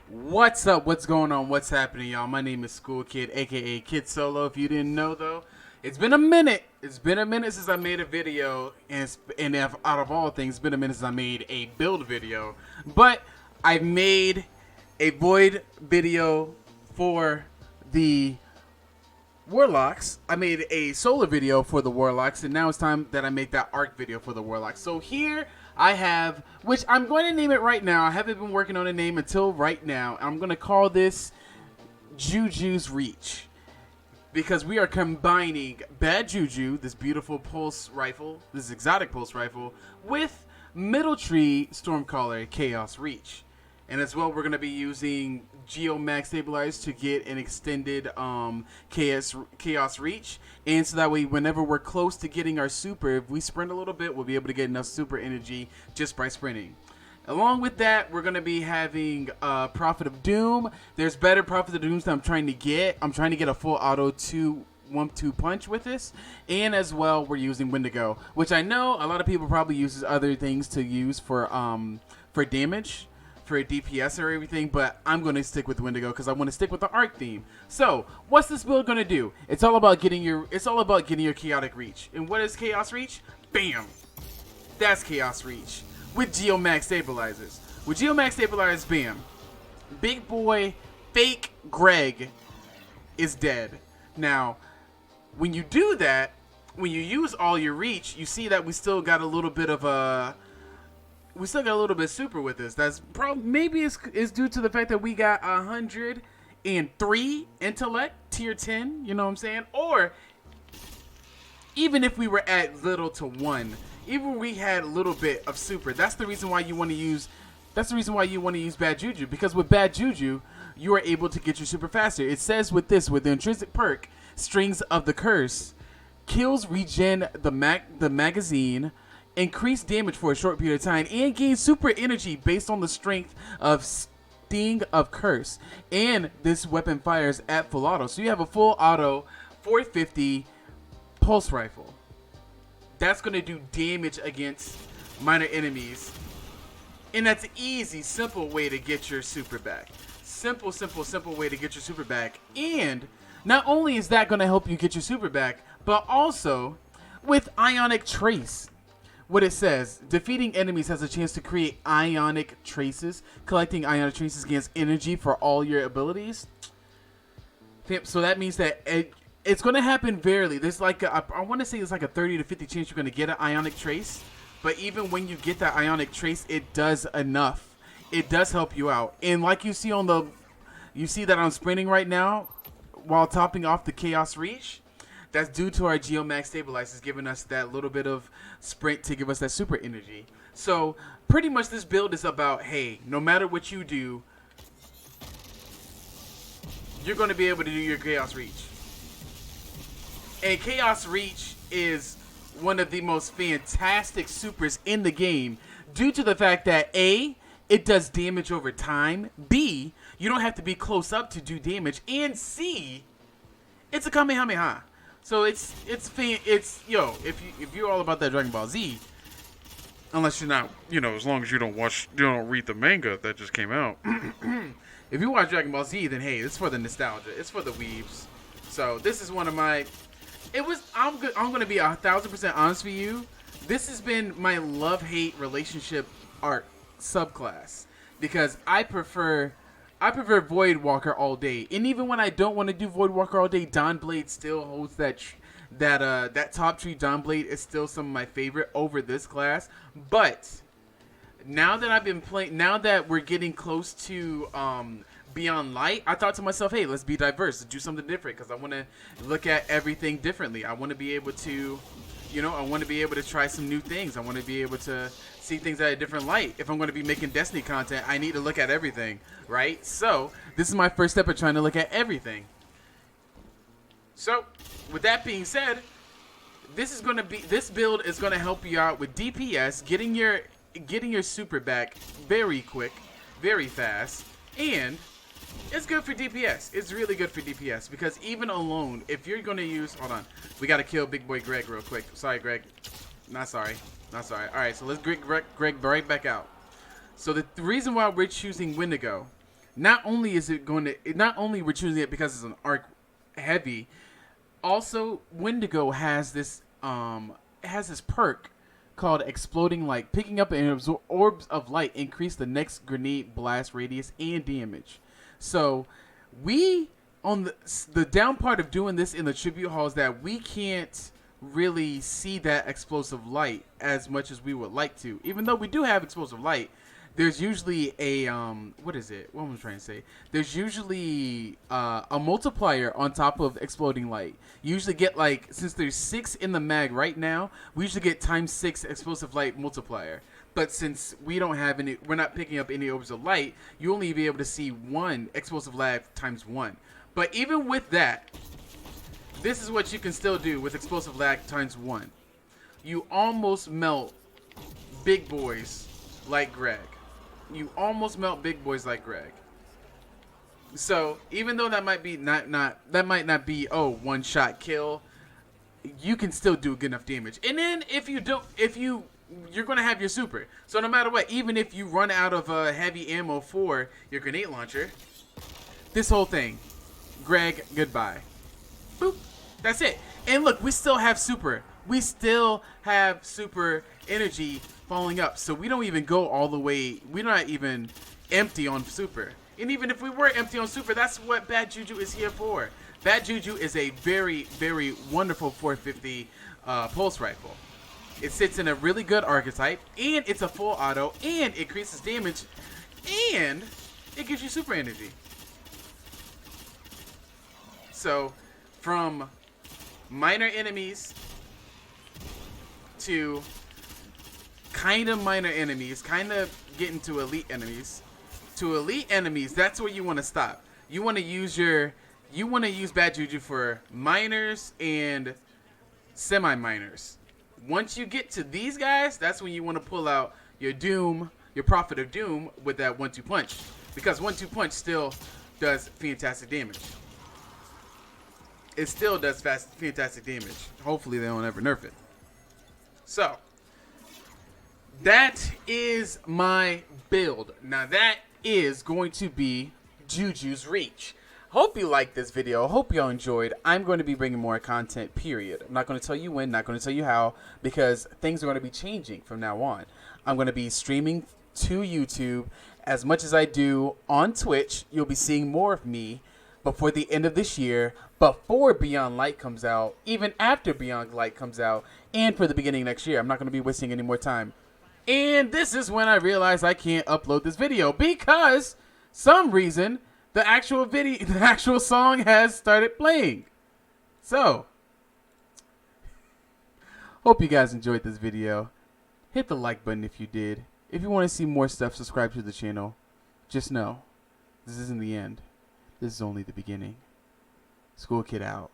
What's up? What's going on? What's happening, y'all? My name is School Kid, aka Kid Solo. If you didn't know, though, it's been a minute. It's been a minute since I made a video, and out of all things, it's been a minute since I made a build video. But I made a Void video for the Warlocks. I made a solar video for the Warlocks, and now it's time that I make that arc video for the Warlocks. So here I have, which I'm going to name it right now. I haven't been working on a name until right now. I'm going to call this Juju's Reach, because we are combining Bad Juju, this beautiful pulse rifle, this exotic pulse rifle, with Middle Tree Stormcaller Chaos Reach. And as well, we're going to be using Geomax Stabilizers to get an extended Chaos Reach. And so that way, whenever we're close to getting our super, if we sprint a little bit, we'll be able to get enough super energy just by sprinting. Along with that, we're going to be having Prophet of Doom. There's better Prophet of Dooms that I'm trying to get. I'm trying to get a full auto 1-2 punch with this. And as well, we're using Wendigo, which I know a lot of people probably uses other things to use for damage, for a DPS or everything, but I'm going to stick with Wendigo because I want to stick with the arc theme. So, what's this build going to do? It's all about getting your chaotic reach. And what is chaos reach? Bam! That's chaos reach with Geomax stabilizers. With Geomax stabilizers, bam. Big boy fake Greg is dead. Now, when you do that, when you use all your reach, you see that we still got a little bit of super with this. That's probably maybe it's due to the fact that we got 103 intellect, tier 10, you know what I'm saying? Or even if we were at little to 1, even if we had a little bit of super, that's the reason why you want to use Bad Juju, because with Bad Juju, you are able to get your super faster. It says with the intrinsic perk, Strings of the Curse, kills regen the magazine, increase damage for a short period of time, and gain super energy based on the strength of Sting of Curse. And this weapon fires at full auto. So you have a full auto 450 pulse rifle. That's going to do damage against minor enemies. And that's an easy, simple way to get your super back. Simple way to get your super back. And not only is that going to help you get your super back, but also with Ionic Trace. What it says, defeating enemies has a chance to create ionic traces. Collecting ionic traces gains energy for all your abilities. So that means that it's going to happen rarely. There's like I want to say it's like a 30 to 50 chance you're going to get an ionic trace. But even when you get that ionic trace, it does enough. It does help you out. And like you see that I'm sprinting right now while topping off the Chaos Reach. That's due to our Geomax stabilizers giving us that little bit of sprint to give us that super energy. So pretty much this build is about, hey, no matter what you do, you're going to be able to do your Chaos Reach. And Chaos Reach is one of the most fantastic supers in the game due to the fact that A, it does damage over time, B, you don't have to be close up to do damage, and C, it's a Kamehameha. So if you're all about that Dragon Ball Z, unless you're not, as long as you don't read the manga that just came out. If you watch Dragon Ball Z, then hey, it's for the nostalgia, it's for the weebs. So this is one of my, I'm gonna be 1,000% honest with you. This has been my love-hate relationship arc subclass, because I prefer Void Walker all day, and even when I don't want to do Void Walker all day, Dawn Blade still holds that top tree. Dawn Blade is still some of my favorite over this class. But now that we're getting close to Beyond Light, I thought to myself, hey, let's be diverse, let's do something different, because I want to look at everything differently. I want to be able to, try some new things. I want to be able to see things at a different light. If I'm going to be making Destiny content, I need to look at everything, right? So this is my first step of trying to look at everything. So with that being said, this build is going to help you out with DPS, getting your super back very quick, very fast, and it's good for DPS. It's really good for DPS, because even alone, if you're going to use, hold on, we got to kill big boy Greg real quick. Sorry, Greg. Not sorry. Alright, so let's Greg right back out. So the reason why we're choosing Wendigo not only is it going to, not only we're choosing it because it's an arc heavy, also Wendigo has this perk called Exploding Light. Picking up and absorb orbs of light increase the next grenade blast radius and damage. So we, on the down part of doing this in the tribute hall, is that we can't really see that explosive light as much as we would like to. Even though we do have explosive light, there's usually a what is it? What am I trying to say? There's usually a multiplier on top of exploding light. You usually get, like, since there's 6 in the mag right now, we usually get ×6 explosive light multiplier. But since we don't have any, we're not picking up any orbs of light, you only be able to see 1 explosive lag ×1. But even with that, this is what you can still do with explosive lag ×1. You almost melt big boys like Greg. You almost melt big boys like Greg. So even though that might be that might not be one shot kill, you can still do good enough damage. And then if you don't, you're gonna have your super. So no matter what, even if you run out of heavy ammo for your grenade launcher, this whole thing, Greg, goodbye. Boop. That's it. And look, we still have super. We still have super energy falling up. So we don't even go all the way. We're not even empty on super. And even if we were empty on super, that's what Bad Juju is here for. Bad Juju is a very, very wonderful 450 pulse rifle. It sits in a really good archetype, and it's a full auto, and it increases damage, and it gives you super energy. So, from minor enemies to kind of minor enemies, kind of getting to elite enemies. To elite enemies, that's where you want to stop. You want to use Bad Juju for minors and semi-minors. Once you get to these guys, that's when you want to pull out your Doom, your Prophet of Doom with that 1-2 punch. Because 1-2 punch still does fantastic damage. It still does fantastic damage. Hopefully they don't ever nerf it. So, that is my build. Now that is going to be Juju's Reach. Hope you liked this video. Hope y'all enjoyed. I'm going to be bringing more content, period. I'm not going to tell you when, not going to tell you how, because things are going to be changing from now on. I'm going to be streaming to YouTube as much as I do on Twitch. You'll be seeing more of me before the end of this year, before Beyond Light comes out, even after Beyond Light comes out, and for the beginning of next year. I'm not going to be wasting any more time. And this is when I realized I can't upload this video because some reason the actual song has started playing. So, hope you guys enjoyed this video. Hit the like button if you did. If you want to see more stuff, subscribe to the channel. Just know, this isn't the end. This is only the beginning. School Kid out.